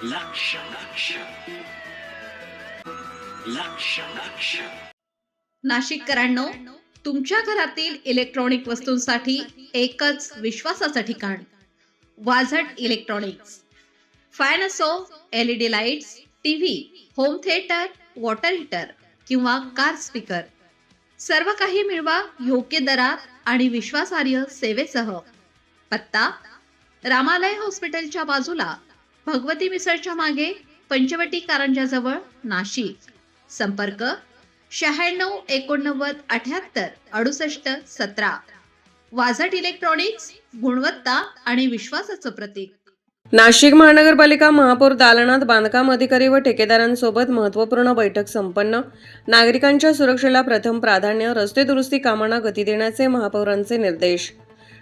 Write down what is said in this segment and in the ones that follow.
लक्ष लक्ष लक्ष लक्ष नाशिककरांनो, तुमच्या घरातील इलेक्ट्रॉनिक वस्तूंसाठी एकच विश्वासाचं ठिकाण वाझट इलेक्ट्रॉनिक्स. फॅन असो, LED lights, TV, home theatre, water heater किंवा कार स्पीकर, सर्व काही मिळवा योग्य दरात आणि विश्वासार्ह सेवेसह. पत्ता रामालय हॉस्पिटलच्या बाजूला, भगवती मिसळच्या मागे, पंचवटी कारंजाजवळ, नाशिक. संपर्क 96 89 78 68 17. वाझट इलेक्ट्रॉनिक्स, गुणवत्ता आणि विश्वासाचं प्रतीक. नाशिक महानगरपालिका महापौर दालनात बांधकाम अधिकारी व ठेकेदारांसोबत महत्त्वपूर्ण बैठक संपन्न. नागरिकांच्या सुरक्षेला प्रथम प्राधान्य, रस्ते दुरुस्ती कामांना गती देण्याचे महापौरांचे निर्देश.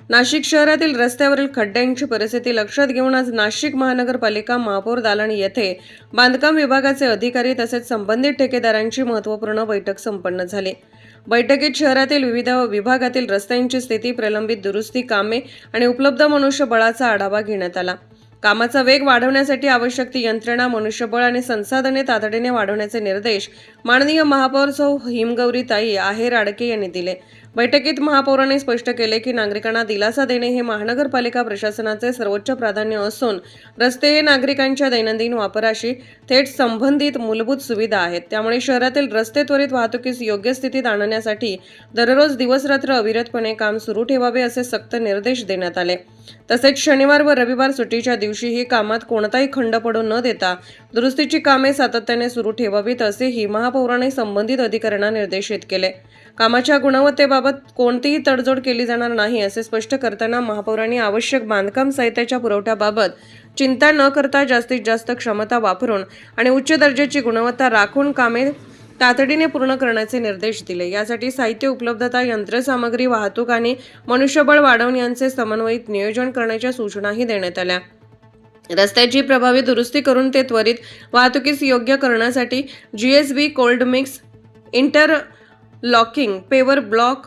नाशिक शहरातील रस्त्यावरील खड्ड्यांची परिस्थिती लक्षात घेऊन आज नाशिक महानगरपालिका महापौर दालन येथे बांधकाम विभागाचे अधिकारी तसेच संबंधित ठेकेदारांची महत्त्वपूर्ण बैठक संपन्न झाली. बैठकीत शहरातील विविध विभागातील रस्त्यांची स्थिती, प्रलंबित दुरुस्ती कामे आणि उपलब्ध मनुष्यबळाचा आढावा घेण्यात आला. कामाचा वेग वाढवण्यासाठी आवश्यक ती यंत्रणा, मनुष्यबळ आणि संसाधने तातडीने वाढवण्याचे निर्देश माननीय महापौर सौ हिमगौरीताई आहेर आडके यांनी दिले. बैठकीत महापौरांनी स्पष्ट केले की नागरिकांना दिलासा देणे हे महानगरपालिका प्रशासनाचे सर्वोच्च प्राधान्य असून रस्ते हे नागरिकांच्या दैनंदिन वापराशी थेट संबंधित मूलभूत सुविधा आहेत. त्यामुळे शहरातील रस्ते त्वरित वाहतुकीस योग्य स्थितीत आणण्यासाठी दररोज दिवसरात्र अविरतपणे काम सुरू ठेवावे असे सक्त निर्देश देण्यात आले. तसेच शनिवार व रविवार सुट्टीच्या दिवशीही कामात कोणताही खंड पडू न देता दुरुस्तीची कामे सातत्याने सुरू ठेवावीत असेही महापौरांनी संबंधित अधिकाऱ्यांना निर्देशित केले. कामाच्या गुणवत्तेबाबत कोणतीही तडजोड केली जाणार नाही असे स्पष्ट करताना महापौरांनी आवश्यक बांधकाम साहित्याच्या पुरवठ्याबाबत चिंता न करता जास्तीत जास्त क्षमता वापरून आणि उच्च दर्जाची गुणवत्ता राखून कामे तातडीने पूर्ण करण्याचे निर्देश दिले. यासाठी साहित्य उपलब्धता, यंत्रसामग्री, वाहतूक आणि मनुष्यबळ वाढवून यांचे समन्वयित नियोजन करण्याच्या सूचनाही देण्यात आल्या. रस्त्याची प्रभावी दुरुस्ती करून ते त्वरित वाहतुकीस योग्य करण्यासाठी GSB, cold mix, interlocking, paver block,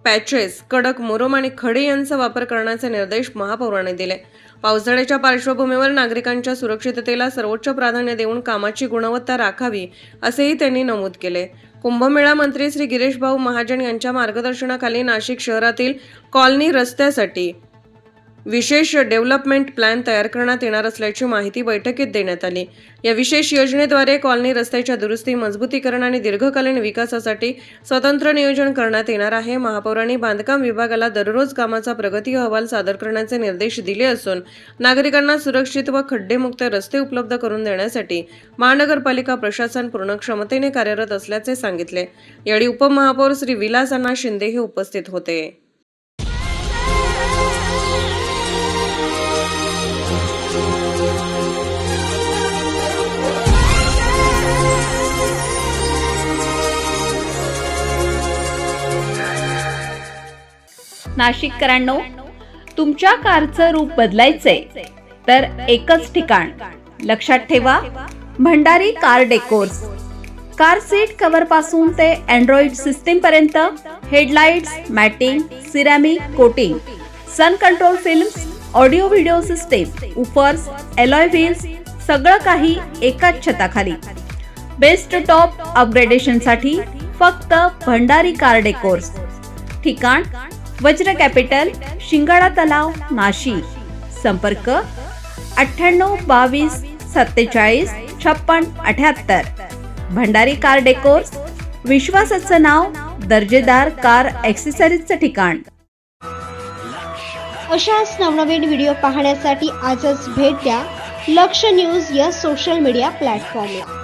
patches, कडक मुरुम आणि खडे यांचा वापर करण्याचे निर्देश महापौरांनी दिले. पावसाळ्याच्या पार्श्वभूमीवर नागरिकांच्या सुरक्षिततेला सर्वोच्च प्राधान्य देऊन कामाची गुणवत्ता राखावी असेही त्यांनी नमूद केले. कुंभमेळा मंत्री श्री गिरीश भाऊ महाजन यांच्या मार्गदर्शनाखाली नाशिक शहरातील कॉलनी रस्त्यासाठी विशेष डेव्हलपमेंट प्लॅन तयार करण्यात येणार असल्याची माहिती बैठकीत देण्यात आली. या विशेष योजनेद्वारे कॉलनी रस्त्याच्या दुरुस्ती, मजबूतीकरण आणि दीर्घकालीन विकासासाठी स्वतंत्र नियोजन करण्यात येणार आहे. महापौरांनी बांधकाम विभागाला दररोज कामाचा प्रगती अहवाल सादर करण्याचे निर्देश दिले असून नागरिकांना सुरक्षित व खड्डेमुक्त रस्ते उपलब्ध करून देण्यासाठी महानगरपालिका प्रशासन पूर्ण क्षमतेने कार्यरत असल्याचे सांगितले. यावेळी उपमहापौर श्री विलास अण्णा शिंदे हे उपस्थित होते. नाशिककरांनो, तुमच्या कारचं रूप बदलायचंय तर एकच ठिकाण. लक्षात ठेवा, Bhandari car decors. Car seat cover पासून ते अँड्रॉइड सिस्टीम पर्यंत, headlights, matting, ceramic coating, sun control films, audio video system, woofers, alloy wheels, सगळं काही एकाच छताखाली. बेस्ट टॉप अपग्रेडेशन साठी फक्त भंडारी कार डेकोर्स. ठिकाण वज्र कॅपिटल, शिंगाडा तलाव, नाशिक. संपर्क 98 22 47 56 78. भंडारी कार डेकोर्स, विश्वासाचं नाव, दर्जेदार कार ॲक्सेसरीजचं ठिकाण. अशाच नवनवीन व्हिडिओ पाहण्यासाठी आजच भेट द्या लक्ष न्यूज या सोशल मीडिया प्लॅटफॉर्मला.